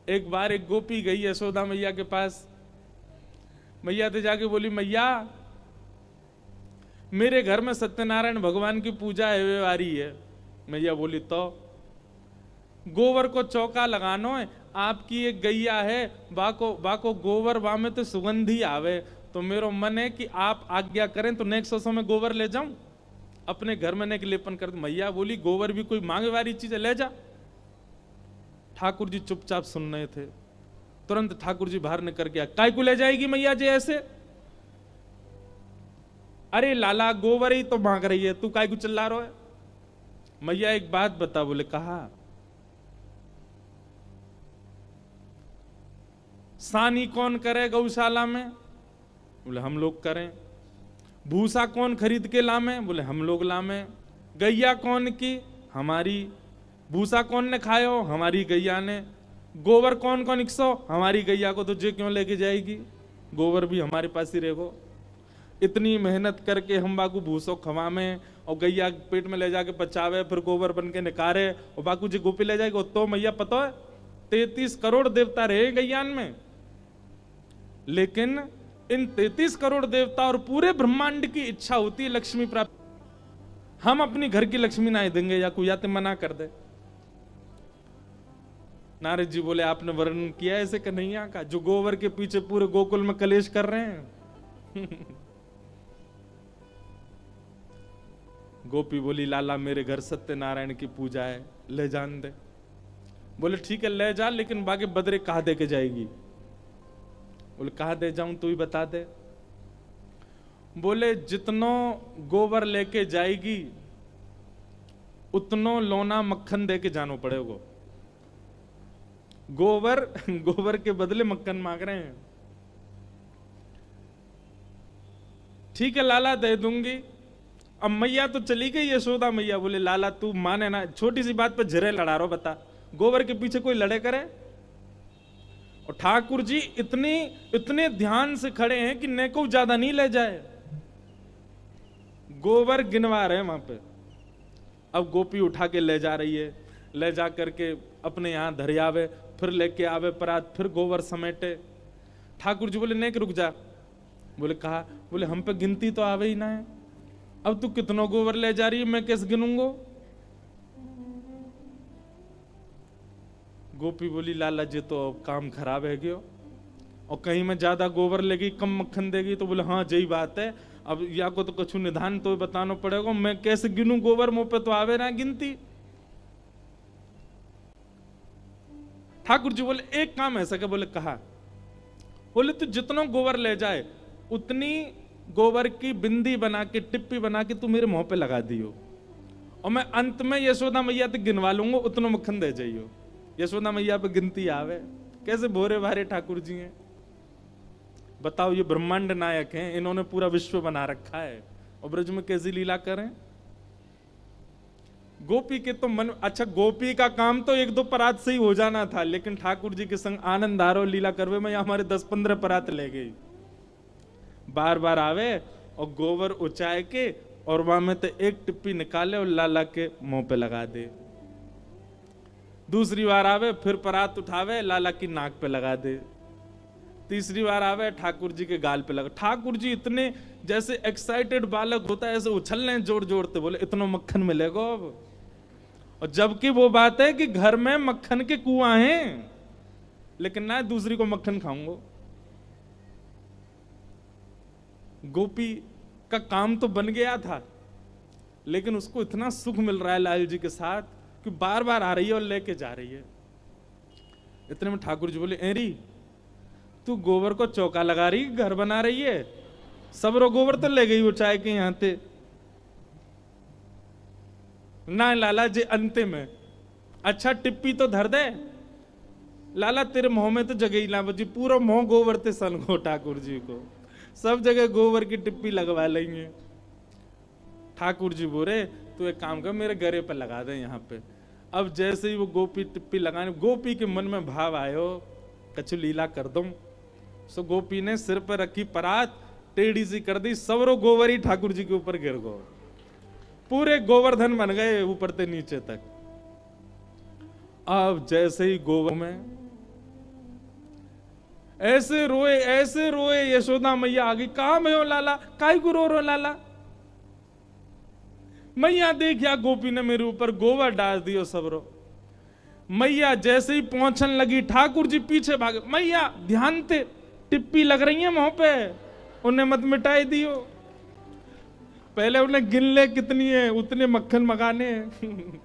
एक बार एक गोपी गई यशोदा मैया के पास। मैया तो जाके बोली, मैया मेरे घर में सत्यनारायण भगवान की पूजा है आ रही है। मैया बोली, तो गोबर को चौका लगानो है, आपकी एक गैया है, बाको गोबर बा में तो सुगंधी आवे, तो मेरो मन है कि आप आज्ञा करें तो नेक्स्ट सौ में गोबर ले जाऊं, अपने घर में नेक लेपन कर। मैया बोली, गोबर भी कोई मांगे वाली चीज है, ले जा। ठाकुर जी चुपचाप सुन रहे थे। तुरंत ठाकुर जी बाहर निकल गया, काय को ले जाएगी मैया जी ऐसे? अरे लाला गोबर ही तो मांग रही है, तू काय को चिल्ला रहा है? मैया एक बात बता। बोले, कहा सानी कौन करे गौशाला में? बोले, हम लोग करें। भूसा कौन खरीद के लामे? बोले, हम लोग लामे। गैया कौन की? हमारी। भूसा कौन ने खायो? हमारी गैया ने। गोबर कौन कौन 100? हमारी गैया को तो जे क्यों लेके जाएगी, गोबर भी हमारे पास ही रहेगो। इतनी मेहनत करके हम बाकू भूसो खवामे और गैया पेट में ले जाके पचावे, फिर गोबर बन के निकारे और बाकू जी गोपी ले जाएगी। तो मैया पता है 33 करोड़ देवता रहे गैयान में, लेकिन इन 33 करोड़ देवता और पूरे ब्रह्मांड की इच्छा होती है लक्ष्मी प्राप्त। हम अपनी घर की लक्ष्मी ना देंगे या कोई आते मना कर दे। नारद जी बोले, आपने वर्णन किया ऐसे कन्हैया का जो गोबर के पीछे पूरे गोकुल में कलेश कर रहे हैं। गोपी बोली, लाला मेरे घर सत्यनारायण की पूजा है, ले जान दे। बोले, ठीक है ले जा, लेकिन बाकी बदरे कहा दे के जाएगी? बोले, कहा दे जाऊं तू ही बता दे। बोले, जितनो गोबर लेके जाएगी उतनो लोना मक्खन दे के जानो पड़ेगा। गोबर के बदले मक्खन मांग रहे हैं। ठीक है लाला दे दूंगी। अब मैया तो चली गई यशोदा मैया। बोले, लाला तू माने ना, छोटी सी बात पे झरे लड़ा रहा, बता गोबर के पीछे कोई लड़े करे? और ठाकुर जी इतने ध्यान से खड़े हैं कि ने को ज्यादा नहीं ले जाए, गोबर गिनवा रहे हैं वहां पे। अब गोपी उठा के ले जा रही है, ले जा करके अपने यहां धरियावे, फिर लेके आवे परात, फिर गोबर समेटे। ठाकुर जी बोले, नेक रुक जा। बोले, कहा? बोले, हम पे गिनती तो आवे ही ना है, अब तू कितनों गोबर ले जा रही है, मैं कैसे गिनूंगो? गोपी बोली, लाला जी तो अब काम खराब है गयो, और कहीं में ज्यादा गोबर लेगी कम मक्खन देगी। तो बोले, हाँ यही बात है, अब या को तो कुछ निधान तो बताना पड़ेगा, मैं कैसे गिनूं गोबर, मुंह पे तो आवे ना गिनती। ठाकुर जी बोले, एक काम ऐसा क्या? बोले, कहा? बोले, तू जितना गोबर ले जाए उतनी गोबर की बिंदी बना के, टिप्पी बना के तू मेरे मुंह पे लगा दियो, और मैं अंत में यशोदा मैया तक गिनवा लूंगा, उतना मक्खन दे जाइयो। यशोदा मैया पे गिनती आवे। कैसे भोरे भारे ठाकुर जी हैं, बताओ। ये ब्रह्मांड नायक हैं, इन्होंने पूरा विश्व बना रखा है, और ब्रज में कैसी लीला करें। गोपी के तो मन, अच्छा गोपी का काम तो 1-2 परात से ही हो जाना था, लेकिन ठाकुर जी के संग आनंद आरो लीला करवे में हमारे 10-15 परात ले गई। बार बार आवे और गोबर उचाए के, और वहां में तो एक टिप्पी निकाले और लाला के मुंह पे लगा दे। दूसरी बार आवे, फिर परात उठावे, लाला की नाक पे लगा दे। तीसरी बार आवे, ठाकुर जी के गाल पे लगा। ठाकुर जी इतने जैसे एक्साइटेड बालक होता है ऐसे उछल रहे हैं जोर जोर से। बोले, इतना मक्खन मिलेगा अब? और जबकि वो बात है कि घर में मक्खन के कुआं हैं, लेकिन ना दूसरी को मक्खन खाऊंगा। गोपी का काम तो बन गया था, लेकिन उसको इतना सुख मिल रहा है लाल जी के साथ कि बार बार आ रही है और लेके जा रही है। इतने में ठाकुर जी बोले, एरी तू गोबर को चौका लगा रही, घर बना रही है, सब रो गोबर तो ले गई वो चाय के यहां थे ना। लाला जी अंते में, अच्छा टिप्पी तो धर दे। लाला तेरे मुंह में तो जगह ही ना बची, पूरा मुंह गोबर ते सन को। ठाकुर जी को सब जगह गोबर की टिप्पी लगवा लेंगे। ठाकुर जी बोले, तू एक काम कर, मेरे गरे पे लगा दे यहाँ पे। अब जैसे ही वो गोपी टिप्पी लगाने, गोपी के मन में भाव आयो, कछु लीला कर दूं। सो गोपी ने सिर पर रखी परात टेढ़ी सी कर दी, सबरो गोबर ही ठाकुर जी के ऊपर गिर गो। पूरे गोवर्धन बन गए ऊपर से नीचे तक। अब जैसे ही गोबर में ऐसे रोए यशोदा मैया आ गई, कहा मैं हो लाला, काय को रो लाला। मैया देखिया गोपी ने मेरे ऊपर गोबर डाल दियो सबरो। मैया जैसे ही पहुंचने लगी ठाकुर जी पीछे भागे, मैया ध्यान से टिप्पी लग रही है मुंह पे, उन्हें मत मिटाई दियो। पहले उन्हें गिन ले कितनी है, उतने मक्खन मगाने हैं।